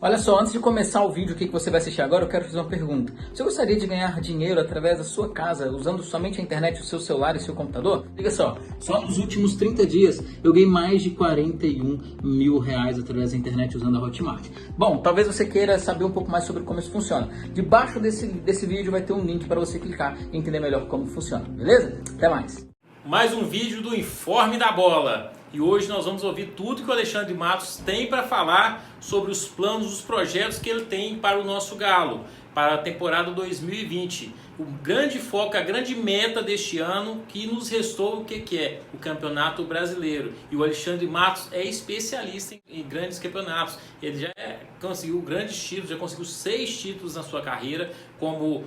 Olha só, antes de começar o vídeo que você vai assistir agora, eu quero fazer uma pergunta. Você gostaria de ganhar dinheiro através da sua casa, usando somente a internet, o seu celular e seu computador? Liga só nos últimos 30 dias eu ganhei mais de 41 mil reais através da internet usando a Hotmart. Bom, talvez você queira saber um pouco mais sobre como isso funciona. Debaixo desse vídeo vai ter um link para você clicar e entender melhor como funciona, beleza? Até mais! Mais um vídeo do Informe da Bola. E hoje nós vamos ouvir tudo que o Alexandre Matos tem para falar sobre os planos, os projetos que ele tem para o nosso Galo, para a temporada 2020. O grande foco, a grande meta deste ano que nos restou, o que é? O Campeonato Brasileiro. E o Alexandre Matos é especialista em grandes campeonatos. Ele já conseguiu grandes títulos, já conseguiu 6 títulos na sua carreira como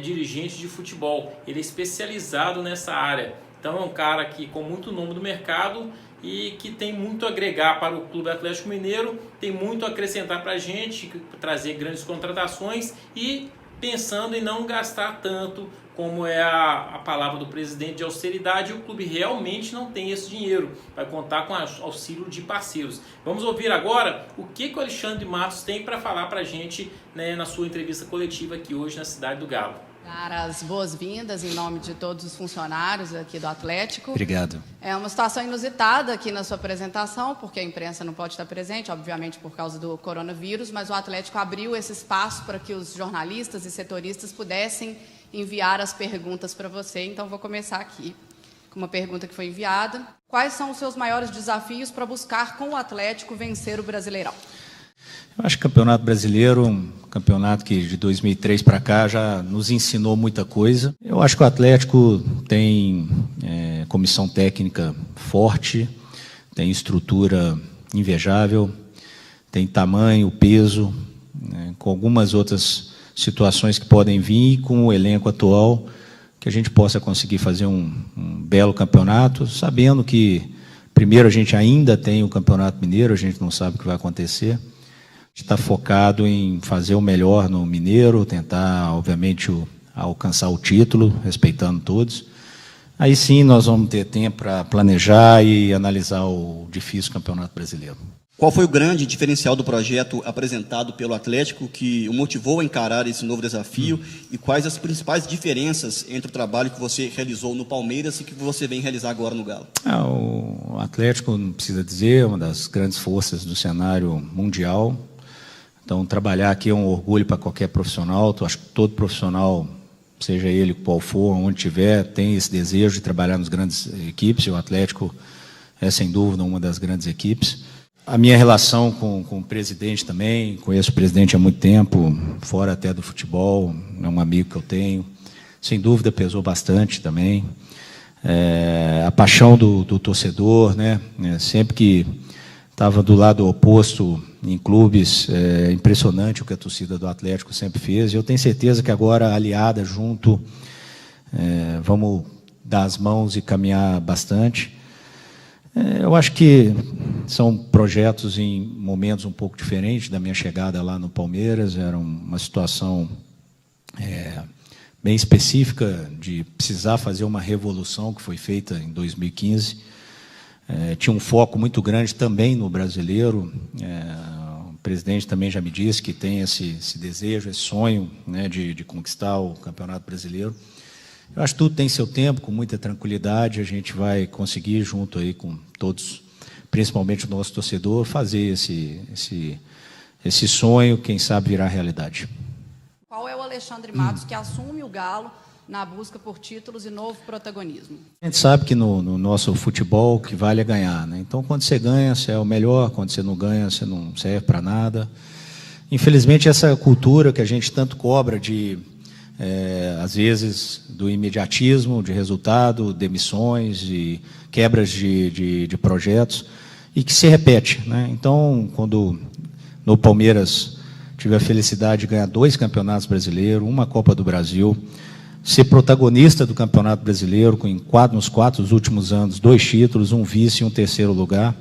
dirigente de futebol. Ele é especializado nessa área. Então é um cara que com muito nome do mercado e que tem muito a agregar para o Clube Atlético Mineiro, tem muito a acrescentar para a gente, trazer grandes contratações e pensando em não gastar tanto, como é a palavra do presidente de austeridade, o clube realmente não tem esse dinheiro, vai contar com auxílio de parceiros. Vamos ouvir agora o que o Alexandre Matos tem para falar para a gente, né, na sua entrevista coletiva aqui hoje na Cidade do Galo. Dar as boas-vindas em nome de todos os funcionários aqui do Atlético. Obrigado. É uma situação inusitada aqui na sua apresentação, porque a imprensa não pode estar presente, obviamente por causa do coronavírus, mas o Atlético abriu esse espaço para que os jornalistas e setoristas pudessem enviar as perguntas para você. Então, vou começar aqui com uma pergunta que foi enviada. Quais são os seus maiores desafios para buscar com o Atlético vencer o Brasileirão? Eu acho que o Campeonato Brasileiro, um campeonato que de 2003 para cá já nos ensinou muita coisa. Eu acho que o Atlético tem comissão técnica forte, tem estrutura invejável, tem tamanho, peso, com algumas outras situações que podem vir com o elenco atual, que a gente possa conseguir fazer um belo campeonato, sabendo que, primeiro, a gente ainda tem o Campeonato Mineiro, a gente não sabe o que vai acontecer. Está focado em fazer o melhor no Mineiro, tentar, obviamente, alcançar o título, respeitando todos. Aí sim nós vamos ter tempo para planejar e analisar o difícil Campeonato Brasileiro. Qual foi o grande diferencial do projeto apresentado pelo Atlético que o motivou a encarar esse novo desafio e quais as principais diferenças entre o trabalho que você realizou no Palmeiras e que você vem realizar agora no Galo? O Atlético, não precisa dizer, é uma das grandes forças do cenário mundial. Então, trabalhar aqui é um orgulho para qualquer profissional. Eu acho que todo profissional, seja ele qual for, onde estiver, tem esse desejo de trabalhar nas grandes equipes. E o Atlético é, sem dúvida, uma das grandes equipes. A minha relação com o presidente também, conheço o presidente há muito tempo, fora até do futebol, é um amigo que eu tenho. Sem dúvida, pesou bastante também. A paixão do torcedor, né? Sempre que estava do lado oposto em clubes, é impressionante o que a torcida do Atlético sempre fez. E eu tenho certeza que agora, aliada, junto, vamos dar as mãos e caminhar bastante. Eu acho que são projetos em momentos um pouco diferentes da minha chegada lá no Palmeiras. Era uma situação bem específica de precisar fazer uma revolução que foi feita em 2015. Tinha um foco muito grande também no brasileiro. O presidente também já me disse que tem esse desejo, esse sonho, né, de conquistar o Campeonato Brasileiro. Eu acho que tudo tem seu tempo, com muita tranquilidade, a gente vai conseguir, junto aí com todos, principalmente o nosso torcedor, fazer esse sonho, quem sabe virar realidade. Qual é o Alexandre Matos que assume o Galo na busca por títulos e novo protagonismo? A gente sabe que no nosso futebol o que vale é ganhar, né? Então, quando você ganha, você é o melhor, quando você não ganha, você não serve para nada. Infelizmente, essa cultura que a gente tanto cobra às vezes, do imediatismo, de resultado, demissões e quebras de projetos, e que se repete, né? Então, quando no Palmeiras tive a felicidade de ganhar 2 campeonatos brasileiros, uma Copa do Brasil, ser protagonista do Campeonato Brasileiro, nos 4 últimos anos, 2 títulos, um vice e um 3º lugar.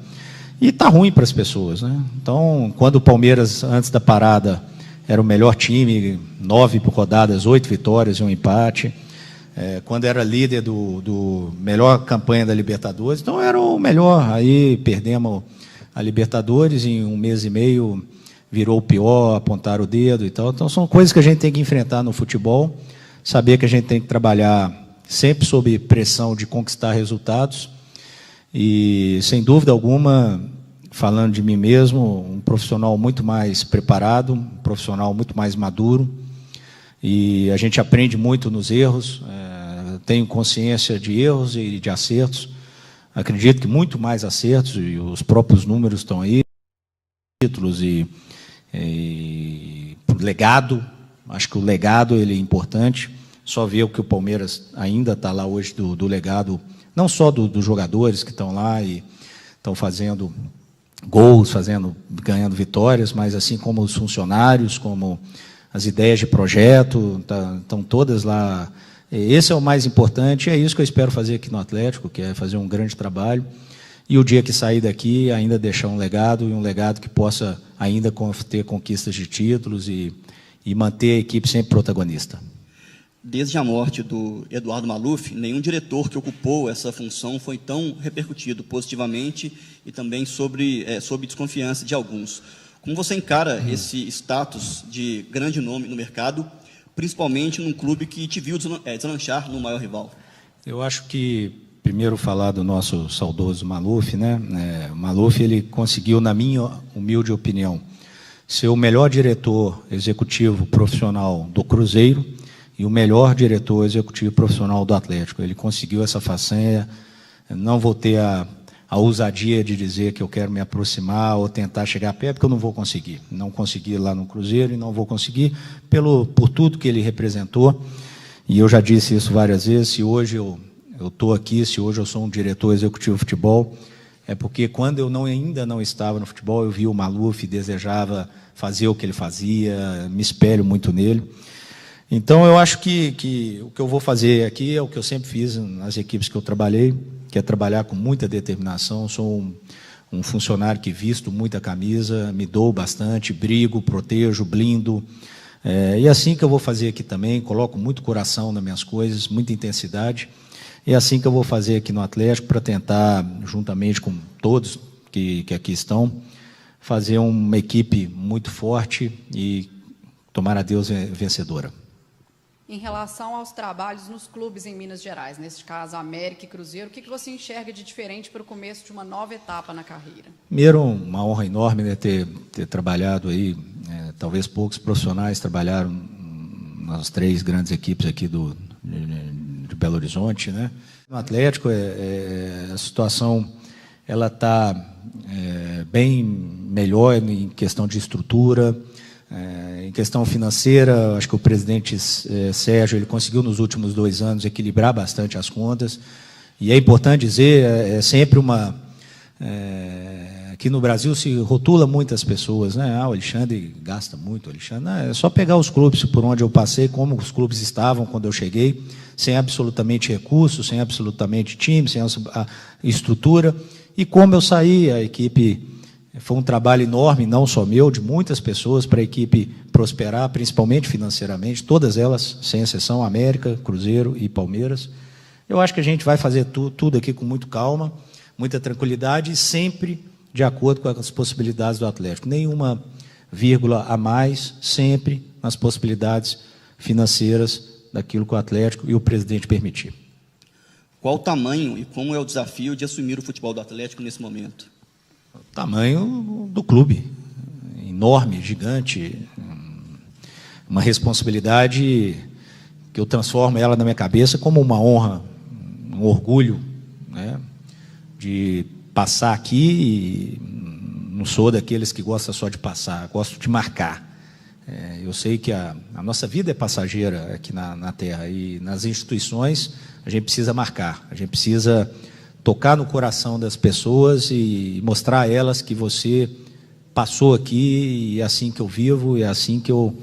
E está ruim para as pessoas, né? Então, quando o Palmeiras, antes da parada, era o melhor time, 9 rodadas, 8 vitórias e um empate. Quando era líder do melhor campanha da Libertadores, então era o melhor. Aí perdemos a Libertadores, em um mês e meio virou o pior, apontaram o dedo e tal. Então, são coisas que a gente tem que enfrentar no futebol, saber que a gente tem que trabalhar sempre sob pressão de conquistar resultados e, sem dúvida alguma, falando de mim mesmo, um profissional muito mais preparado, um profissional muito mais maduro, e a gente aprende muito nos erros, tenho consciência de erros e de acertos, acredito que muito mais acertos, e os próprios números estão aí, títulos e legado, acho que o legado ele é importante, só ver o que o Palmeiras ainda está lá hoje do legado, não só dos jogadores que estão lá e estão fazendo gols, ganhando vitórias, mas assim como os funcionários, como as ideias de projeto, estão todas lá. Esse é o mais importante, é isso que eu espero fazer aqui no Atlético, que é fazer um grande trabalho, e o dia que sair daqui ainda deixar um legado, e um legado que possa ainda ter conquistas de títulos e manter a equipe sempre protagonista. Desde a morte do Eduardo Maluf, nenhum diretor que ocupou essa função foi tão repercutido positivamente e também sob desconfiança de alguns. Como você encara esse status de grande nome no mercado, principalmente num clube que te viu deslanchar no maior rival? Eu acho que, primeiro, falar do nosso saudoso Maluf, né? O Maluf, ele conseguiu, na minha humilde opinião, ser o melhor diretor executivo profissional do Cruzeiro e o melhor diretor executivo profissional do Atlético. Ele conseguiu essa façanha. Não vou ter a ousadia de dizer que eu quero me aproximar ou tentar chegar perto, porque eu não vou conseguir. Não consegui lá no Cruzeiro e não vou conseguir por tudo que ele representou. E eu já disse isso várias vezes, se hoje eu estou aqui, se hoje eu sou um diretor executivo de futebol, é porque quando eu ainda não estava no futebol, eu vi o Maluf, desejava fazer o que ele fazia, me espelho muito nele. Então, eu acho que o que eu vou fazer aqui é o que eu sempre fiz nas equipes que eu trabalhei, que é trabalhar com muita determinação. Sou um funcionário que visto muita camisa, me dou bastante, brigo, protejo, blindo. E é assim que eu vou fazer aqui também, coloco muito coração nas minhas coisas, muita intensidade. É assim que eu vou fazer aqui no Atlético, para tentar, juntamente com todos que aqui estão, fazer uma equipe muito forte e, tomara a Deus, vencedora. Em relação aos trabalhos nos clubes em Minas Gerais, neste caso América e Cruzeiro, o que você enxerga de diferente para o começo de uma nova etapa na carreira? Primeiro, uma honra enorme, né, ter trabalhado aí, talvez poucos profissionais trabalharam nas 3 grandes equipes aqui de Belo Horizonte, né? No Atlético, a situação ela está bem melhor em questão de estrutura. Em questão financeira, acho que o presidente Sérgio ele conseguiu nos últimos 2 anos equilibrar bastante as contas, e é importante dizer, sempre aqui no Brasil se rotula muitas pessoas, né? O Alexandre gasta muito, o Alexandre, é só pegar os clubes por onde eu passei, como os clubes estavam quando eu cheguei, sem absolutamente recursos, sem absolutamente time, sem a estrutura, e como eu saí, a equipe... Foi um trabalho enorme, não só meu, de muitas pessoas, para a equipe prosperar, principalmente financeiramente, todas elas, sem exceção, América, Cruzeiro e Palmeiras. Eu acho que a gente vai fazer tudo aqui com muito calma, muita tranquilidade, e sempre de acordo com as possibilidades do Atlético. Nenhuma vírgula a mais, sempre nas possibilidades financeiras daquilo que o Atlético e o presidente permitir. Qual o tamanho e como é o desafio de assumir o futebol do Atlético nesse momento? O tamanho do clube, enorme, gigante, uma responsabilidade que eu transformo ela na minha cabeça como uma honra, um orgulho, né, de passar aqui, e não sou daqueles que gostam só de passar, gosto de marcar. Eu sei que a nossa vida é passageira aqui na Terra, e nas instituições a gente precisa marcar, a gente precisa tocar no coração das pessoas e mostrar a elas que você passou aqui, e é assim que eu vivo, e é assim que eu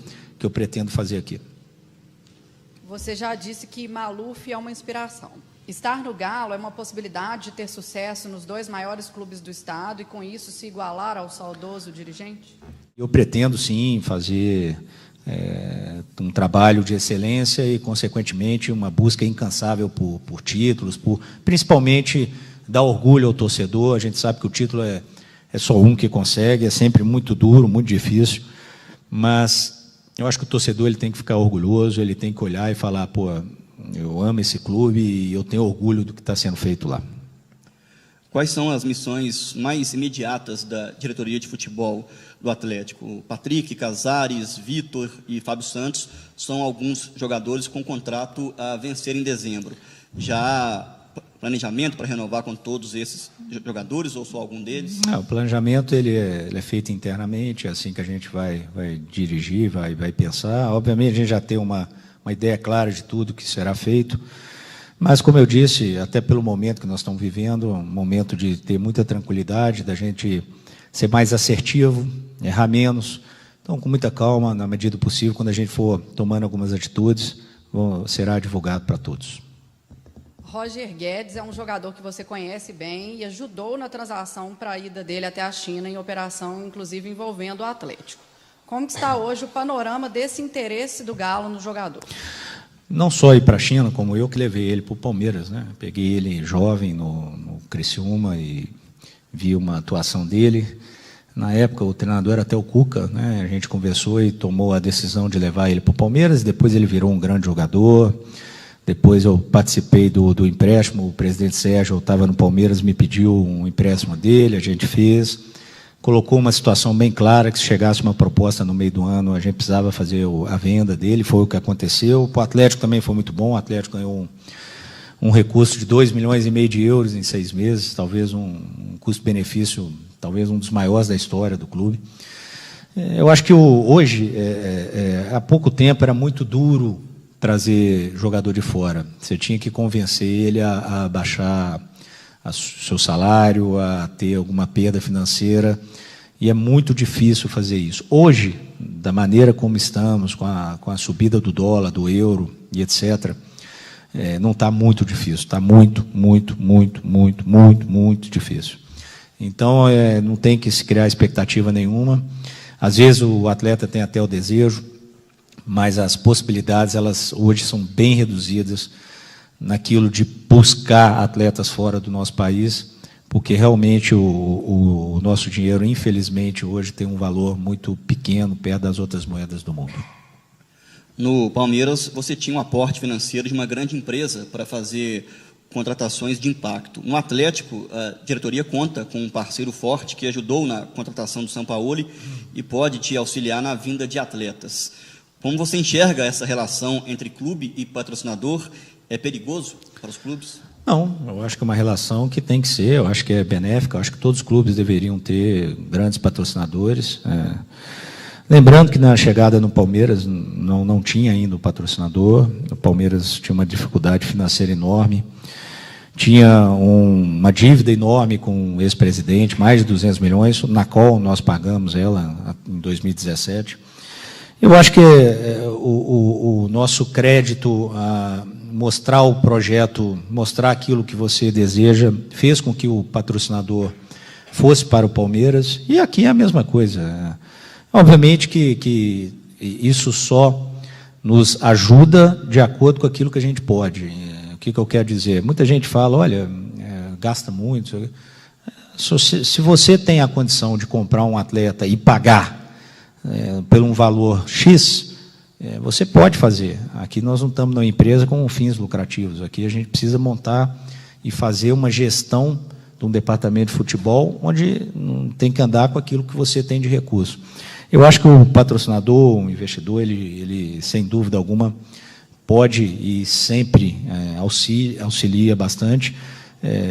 pretendo fazer aqui. Você já disse que Maluf é uma inspiração. Estar no Galo é uma possibilidade de ter sucesso nos 2 maiores clubes do estado e, com isso, se igualar ao saudoso dirigente? Eu pretendo, sim, fazer um trabalho de excelência e, consequentemente, uma busca incansável por títulos, principalmente dar orgulho ao torcedor. A gente sabe que o título é é só um que consegue, é sempre muito duro, muito difícil, mas eu acho que o torcedor ele tem que ficar orgulhoso, ele tem que olhar e falar, pô, eu amo esse clube e eu tenho orgulho do que está sendo feito lá. Quais são as missões mais imediatas da diretoria de futebol do Atlético? Patrick, Casares, Vitor e Fábio Santos são alguns jogadores com contrato a vencer em dezembro. Já há planejamento para renovar com todos esses jogadores ou só algum deles? O planejamento ele é feito internamente, é assim que a gente vai dirigir, vai pensar. Obviamente a gente já tem uma ideia clara de tudo que será feito. Mas, como eu disse, até pelo momento que nós estamos vivendo, um momento de ter muita tranquilidade, da gente ser mais assertivo, errar menos. Então, com muita calma, na medida do possível, quando a gente for tomando algumas atitudes, será divulgado para todos. Roger Guedes é um jogador que você conhece bem e ajudou na transação para a ida dele até a China, em operação, inclusive, envolvendo o Atlético. Como que está hoje o panorama desse interesse do Galo no jogador? Não só ir para a China, como eu que levei ele para o Palmeiras, né? Peguei ele jovem no Criciúma e vi uma atuação dele. Na época, o treinador era até o Cuca, né? A gente conversou e tomou a decisão de levar ele para o Palmeiras. Depois ele virou um grande jogador. Depois eu participei do empréstimo. O presidente Sérgio estava no Palmeiras, me pediu um empréstimo dele, a gente fez. Colocou uma situação bem clara, que se chegasse uma proposta no meio do ano, a gente precisava fazer a venda dele, foi o que aconteceu. O Atlético também foi muito bom, o Atlético ganhou um recurso de 2,5 milhões de euros em 6 meses, talvez um custo-benefício, talvez um dos maiores da história do clube. Eu acho que hoje, há pouco tempo, era muito duro trazer jogador de fora. Você tinha que convencer ele a baixar seu salário, a ter alguma perda financeira, e é muito difícil fazer isso. Hoje, da maneira como estamos, com a subida do dólar, do euro e etc., não está muito difícil, está muito difícil. Então, não tem que se criar expectativa nenhuma. Às vezes o atleta tem até o desejo, mas as possibilidades, elas hoje são bem reduzidas naquilo de buscar atletas fora do nosso país, porque realmente o nosso dinheiro, infelizmente, hoje tem um valor muito pequeno perto das outras moedas do mundo. No Palmeiras, você tinha um aporte financeiro de uma grande empresa para fazer contratações de impacto. No Atlético, a diretoria conta com um parceiro forte que ajudou na contratação do Sampaoli e pode te auxiliar na vinda de atletas. Como você enxerga essa relação entre clube e patrocinador? É perigoso para os clubes? Não, eu acho que é uma relação que tem que ser, eu acho que é benéfica, eu acho que todos os clubes deveriam ter grandes patrocinadores. Lembrando que na chegada no Palmeiras não tinha ainda o patrocinador, o Palmeiras tinha uma dificuldade financeira enorme, tinha uma dívida enorme com o ex-presidente, mais de 200 milhões, na qual nós pagamos ela em 2017. Eu acho que o nosso crédito a mostrar o projeto, mostrar aquilo que você deseja, fez com que o patrocinador fosse para o Palmeiras, e aqui é a mesma coisa. Obviamente que isso só nos ajuda de acordo com aquilo que a gente pode. O que eu quero dizer? Muita gente fala, olha, gasta muito. Se você tem a condição de comprar um atleta e pagar por um valor X, você pode fazer. Aqui nós não estamos numa empresa com fins lucrativos. Aqui a gente precisa montar e fazer uma gestão de um departamento de futebol onde não tem que andar com aquilo que você tem de recurso. Eu acho que o patrocinador, o investidor, ele sem dúvida alguma pode e sempre auxilia bastante,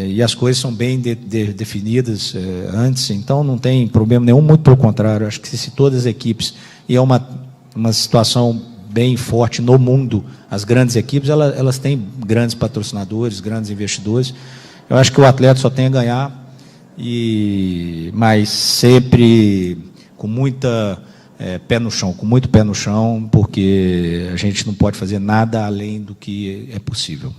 e as coisas são bem definidas antes, então não tem problema nenhum, muito pelo contrário. Acho que se todas as equipes, e é uma situação bem forte no mundo, as grandes equipes, elas têm grandes patrocinadores, grandes investidores. Eu acho que o atleta só tem a ganhar, mas sempre com muita com muito pé no chão, porque a gente não pode fazer nada além do que é possível.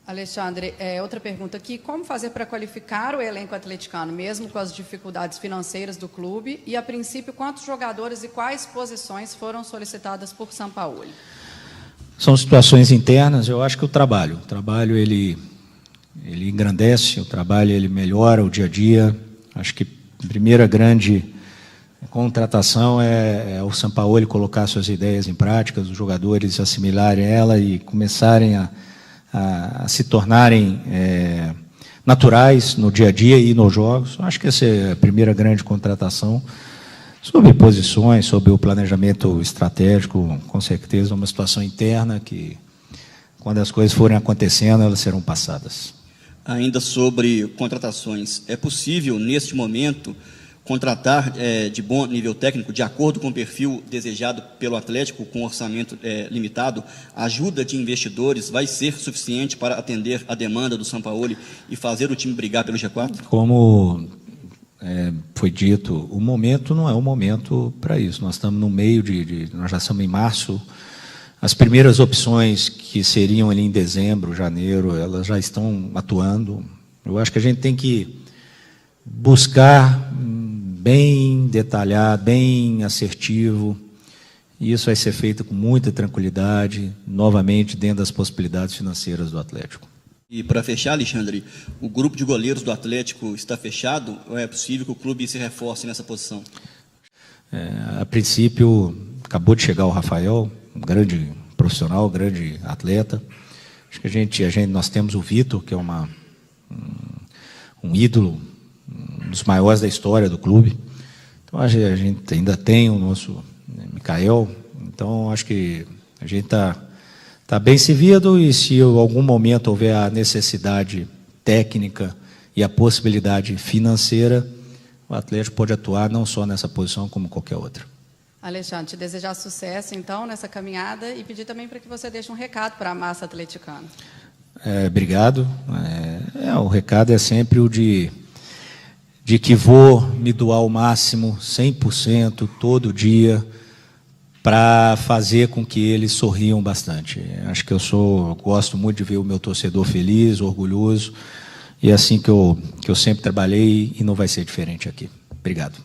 Alexandre, outra pergunta aqui. Como fazer para qualificar o elenco atleticano, mesmo com as dificuldades financeiras do clube? E, a princípio, quantos jogadores e quais posições foram solicitadas por Sampaoli? São situações internas. Eu acho que o trabalho ele engrandece, o trabalho ele melhora o dia a dia. Acho que a primeira grande contratação é o Sampaoli colocar suas ideias em prática, os jogadores assimilarem ela e começarem a se tornarem naturais no dia a dia e nos jogos. Acho que essa é a primeira grande contratação. Sobre posições, sobre o planejamento estratégico, com certeza uma situação interna que, quando as coisas forem acontecendo, elas serão passadas. Ainda sobre contratações, é possível, neste momento, contratar de bom nível técnico, de acordo com o perfil desejado pelo Atlético, com orçamento limitado? A ajuda de investidores vai ser suficiente para atender a demanda do Sampaoli e fazer o time brigar pelo G4? Como foi dito, o momento não é o momento para isso. Nós estamos no meio nós já estamos em março. As primeiras opções que seriam ali em dezembro, janeiro, elas já estão atuando. Eu acho que a gente tem que buscar bem detalhado, bem assertivo, e isso vai ser feito com muita tranquilidade, novamente dentro das possibilidades financeiras do Atlético. E para fechar, Alexandre, o grupo de goleiros do Atlético está fechado ou é possível que o clube se reforce nessa posição? A princípio, acabou de chegar o Rafael, um grande profissional, grande atleta. Acho que nós temos o Vitor, que é um ídolo, um dos maiores da história do clube. Então, a gente ainda tem o nosso Mikael. Então, acho que a gente está bem servido, e se em algum momento houver a necessidade técnica e a possibilidade financeira, o Atlético pode atuar não só nessa posição, como qualquer outra. Alexandre, te desejar sucesso, então, nessa caminhada e pedir também para que você deixe um recado para a massa atleticana. Obrigado. O recado é sempre o de que vou me doar ao máximo, 100%, todo dia, para fazer com que eles sorriam bastante. Acho que eu gosto muito de ver o meu torcedor feliz, orgulhoso, e é assim que eu sempre trabalhei, e não vai ser diferente aqui. Obrigado.